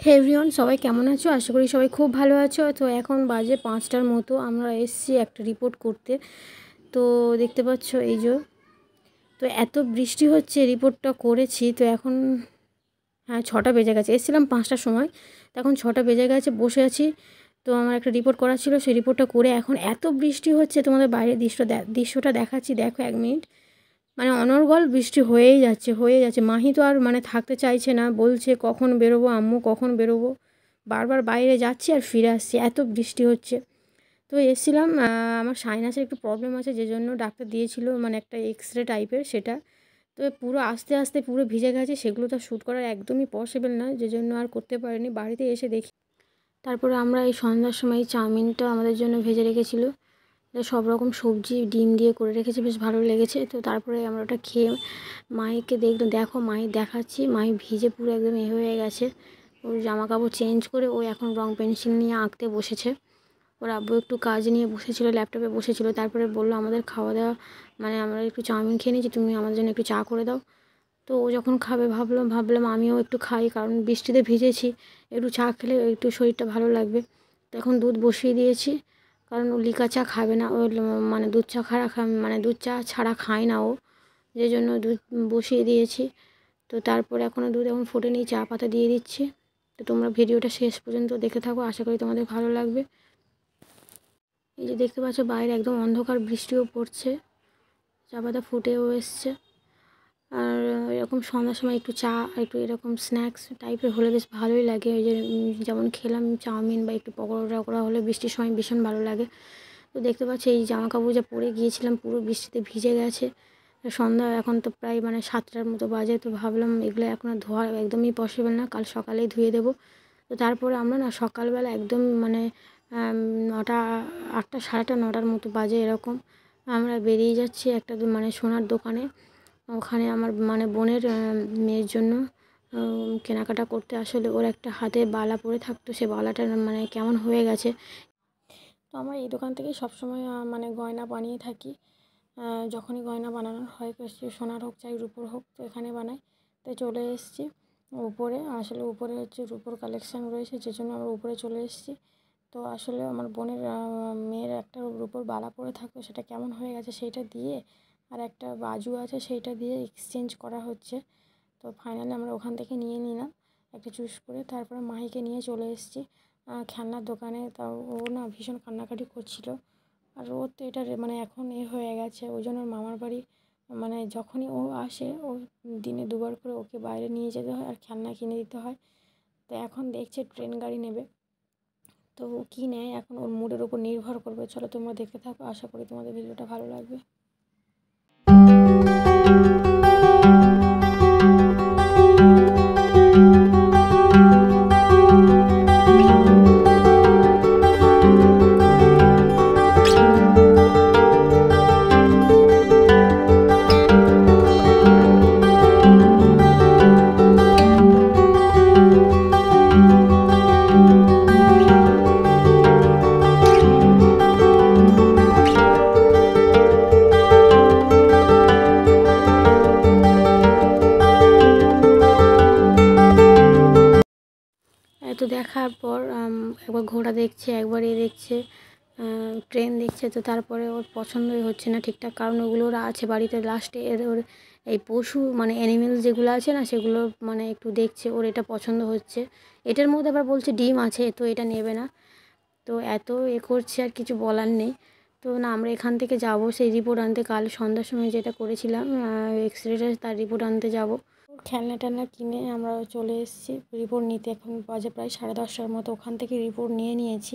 হে everyone, সবাই কেমন আছো? আশা করি সবাই খুব ভালো আছো। তো এখন বাজে 5টার মতো, আমরা এসেছি একটা রিপোর্ট করতে। তো দেখতে পাচ্ছ এই যে, তো এত বৃষ্টি হচ্ছে, রিপোর্টটা করেছি। তো এখন 6টা বেজে গেছে, এসেছিলাম 5টার সময়, তো এখন 6টা বেজে গেছে, বসে আছি। তো আমার একটা রিপোর্ট করা ছিল, সেই রিপোর্টটা করে এখন এত বৃষ্টি হচ্ছে, তোমাদের বাইরের দৃশ্যটা দেখাচ্ছি, দেখো 1 মিনিট। মানে অনর্গল বৃষ্টি হয়েই যাচ্ছে। মাহি তো আর মানে থাকতে চাইছে না, বলছে কখন বেরোবো আম্মু, কখন বেরোবো। বারবার বাইরে যাচ্ছি আর ফিরে আসছি, এত বৃষ্টি হচ্ছে। তো এসেছিলাম, আমার সাইনাসের একটু প্রবলেম আছে, যে জন্য ডাক্তার দিয়েছিল মানে একটা এক্সরে টাইপের, সেটা তো পুরো আস্তে আস্তে পুরো ভিজে গেছে। সেগুলো তো শ্যুট করার একদমই পসিবল না, যে জন্য আর করতে পারিনি। বাড়িতে এসে দেখি, তারপরে আমরা এই সন্ধ্যার সময় চাউমিনটা আমাদের জন্য ভেজে রেখেছিল, সব রকম সবজি ডিম দিয়ে করে রেখেছে, বেশ ভালো লেগেছে। তো তারপরে আমরা ওটা খেয়ে মাইকে দেখো মাই দেখাচ্ছি, মাই ভিজে পুরো একদম হয়ে গেছে। ওর জামা কাপড় চেঞ্জ করে ও এখন রং পেন্সিল নিয়ে আঁকতে বসেছে। ওর আব্বু একটু কাজ নিয়ে বসেছিল, ল্যাপটপে বসেছিল। তারপরে বললো আমাদের খাওয়া দাওয়া, মানে আমরা একটু চাউমিন খেয়ে নিয়েছি, তুমি আমাদের জন্য একটু চা করে দাও। তো ও যখন খাবে ভাবলাম আমিও একটু খাই, কারণ বৃষ্টিতে ভিজেছি, একটু চা খেলে একটু শরীরটা ভালো লাগবে। তো এখন দুধ বসিয়ে দিয়েছি, কারণ ও লিকা চা খাবে না, ও মানে দুধ চা ছাড়া খায় না ও, যে জন্য দুধ বসিয়ে দিয়েছি। তো তারপরে এখনও দুধ এখন ফোটেনি, চা পাতা দিয়ে দিচ্ছি। তো তোমরা ভিডিওটা শেষ পর্যন্ত দেখে থাকো, আশা করি তোমাদের ভালো লাগবে। এই যে দেখতে পাচ্ছ বাইরে একদম অন্ধকার, বৃষ্টিও পড়ছে, চা পাতা ফুটেও এসছে। আর এরকম সন্ধ্যার সময় একটু চা, একটু এরকম স্ন্যাক্স টাইপের হলে বেশ ভালোই লাগে। ওই যে যেমন খেলাম চাউমিন বা একটু পকোড়া হলে বৃষ্টির সময় ভীষণ ভালো লাগে। তো দেখতে পাচ্ছি এই জামা কাপড় যা পরে গিয়েছিলাম পুরো বৃষ্টিতে ভিজে গেছে। সন্ধ্যা এখন তো প্রায় মানে 7টার মতো বাজে। তো ভাবলাম এগুলো এখন আর ধোয়া একদমই পসিবল না, কাল সকালেই ধুয়ে দেবো। তো তারপরে আমরা না সকালবেলা একদম মানে 9টা 8টা 9:30 মতো বাজে এরকম, আমরা বেরিয়ে যাচ্ছি একটা মানে সোনার দোকানে। ওখানে আমার মানে বোনের মেয়ের জন্য কেনাকাটা করতে। আসলে ওর একটা হাতে বালা পরে থাকতো, সে বালাটা মানে কেমন হয়ে গেছে। তো আমরা এই দোকান থেকেই সবসময় মানে গয়না বানিয়ে থাকি। যখনই গয়না বানানোর হয়, সে সোনার হোক চাই রূপোর হোক, তো এখানে বানাই। তো চলে এসেছি উপরে, আসলে উপরে হচ্ছে রূপোর কালেকশান রয়েছে, যে জন্য আমরা উপরে চলে এসেছি। তো আসলে আমার বোনের মেয়ের একটা রূপোর বালা পরে থাকতো, সেটা কেমন হয়ে গেছে, সেইটা দিয়ে আর একটা বাজু আছে সেইটা দিয়ে এক্সচেঞ্জ করা হচ্ছে। তো ফাইনালি আমরা ওখান থেকে নিয়ে নিলাম একটা চুজ করে। তারপরে মাহিকে নিয়ে চলে এসেছি খেলনার দোকানে। তাও ও না ভীষণ কান্নাকাটি করছিল, আর ওর তো এটা মানে এখন হয়ে গেছে। ওই জন্য ওর মামার বাড়ি মানে যখনই ও আসে, ও দিনে 2বার করে ওকে বাইরে নিয়ে যেতে হয় আর খেলনা কিনে দিতে হয়। তো এখন দেখছে ট্রেন গাড়ি নেবে, তো ও কী নেয় এখন ওর মুডের ওপর নির্ভর করবে। চলো তোমরা দেখতে থাকো, আশা করি তোমাদের ভিডিওটা ভালো লাগবে। তো দেখার পর একবার ঘোড়া দেখছে, একবার দেখছে ট্রেন দেখছে। তো তারপরে ওর পছন্দই হচ্ছে না ঠিকঠাক, কারণ ওগুলো ওরা আছে বাড়িতে। লাস্টে ওর এই পশু মানে অ্যানিমেলস যেগুলো আছে না, সেগুলো মানে একটু দেখছে, ওর এটা পছন্দ হচ্ছে। এটার মধ্যে আবার বলছে ডিম আছে, তো এটা নেবে না। তো এত করছে, আর কিছু বলার নেই। তো না, আমরা এখান থেকে যাব সেই রিপোর্ট আনতে, কাল সন্ধ্যার সময় যেটা করেছিলাম এক্সরেটা, তার রিপোর্ট আনতে যাব। খেলনা টেলনা কিনে আমরা চলে এসেছি রিপোর্ট নিতে। এখন বাজে প্রায় 10:30টার মতো। ওখান থেকে রিপোর্ট নিয়েছি।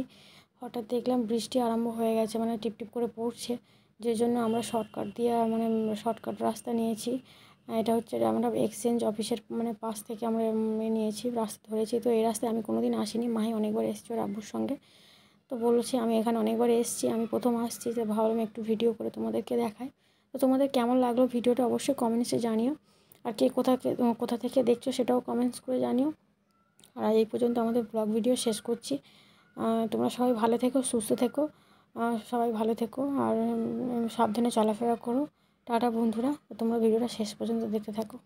হঠাৎ দেখলাম বৃষ্টি আরম্ভ হয়ে গেছে, মানে টিপটিপ করে পড়ছে, যে জন্য আমরা শর্টকাট দিয়ে মানে শর্টকাট রাস্তা নিয়েছি। এটা হচ্ছে আমরা এক্সচেঞ্জ অফিসের মানে পাশ থেকে আমরা নিয়েছি, রাস্তা ধরেছি। তো এই রাস্তায় আমি কোনোদিন আসিনি, মাহি অনেকবার এসেছি ওর আব্বুর সঙ্গে। তো বলেছি আমি এখানে অনেকবার এসেছি, আমি প্রথম আসছি, তো ভাবলাম একটু ভিডিও করে তোমাদেরকে দেখাই। তো তোমাদের কেমন লাগলো ভিডিওটা অবশ্যই কমেন্টসে জানিও, আর কে কোথা থেকে দেখছো সেটাও কমেন্টস করে জানিও। আর এই পর্যন্ত আমাদের ব্লগ ভিডিও শেষ করছি। তোমরা সবাই ভালো থেকো, সুস্থ থেকো, সবাই ভালো থেকো, আর সাবধানে চলাফেরা করো। টাটা বন্ধুরা, তোমরা ভিডিওটা শেষ পর্যন্ত দেখতে থাকো।